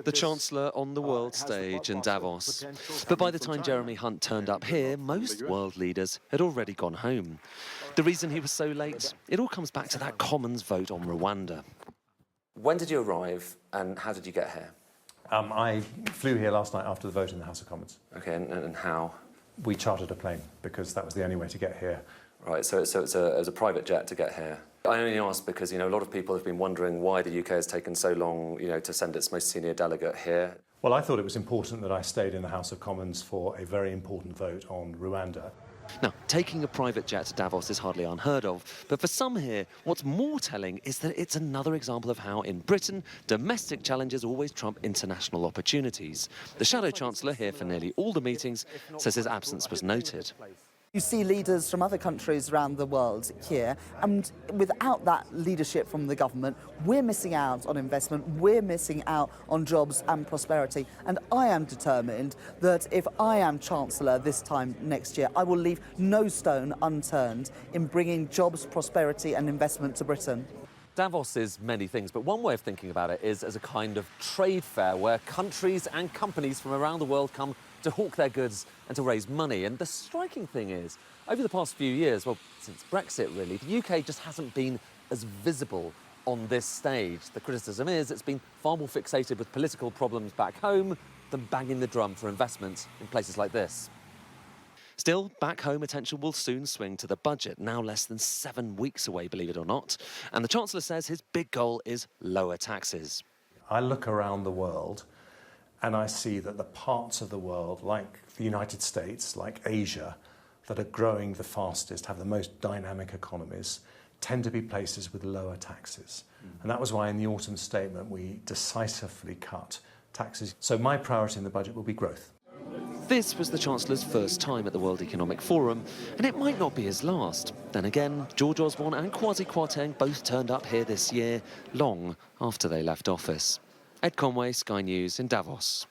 The Chancellor on the world stage in Davos. But by the time Jeremy Hunt turned up here, most world leaders had already gone home. The reason he was so late? It all comes back to that Commons vote on Rwanda. When did you arrive and how did you get here? I flew here last night after the vote in the House of Commons. OK, and how? We chartered a plane because that was the only way to get here. Right, so it was a private jet to get here. I only ask because, a lot of people have been wondering why the UK has taken so long, to send its most senior delegate here. Well, I thought it was important that I stayed in the House of Commons for a very important vote on Rwanda. Now, taking a private jet to Davos is hardly unheard of, but for some here, what's more telling is that it's another example of how, in Britain, domestic challenges always trump international opportunities. The Shadow Chancellor, here for nearly all the meetings, says his absence was noted. You see leaders from other countries around the world here, and without that leadership from the government, we're missing out on investment, we're missing out on jobs and prosperity. And I am determined that if I am Chancellor this time next year, I will leave no stone unturned in bringing jobs, prosperity and investment to Britain. Davos is many things, but one way of thinking about it is as a kind of trade fair where countries and companies from around the world come to hawk their goods and to raise money. And the striking thing is, over the past few years, well, since Brexit really, the UK just hasn't been as visible on this stage. The criticism is it's been far more fixated with political problems back home than banging the drum for investment in places like this. Still, back home attention will soon swing to the budget, now less than 7 weeks away, believe it or not. And the Chancellor says his big goal is lower taxes. I look around the world and I see that the parts of the world, like the United States, like Asia, that are growing the fastest, have the most dynamic economies, tend to be places with lower taxes. And that was why in the autumn statement we decisively cut taxes. So my priority in the budget will be growth. This was the Chancellor's first time at the World Economic Forum, and it might not be his last. Then again, George Osborne and Kwasi Kwarteng both turned up here this year, long after they left office. Ed Conway, Sky News in Davos.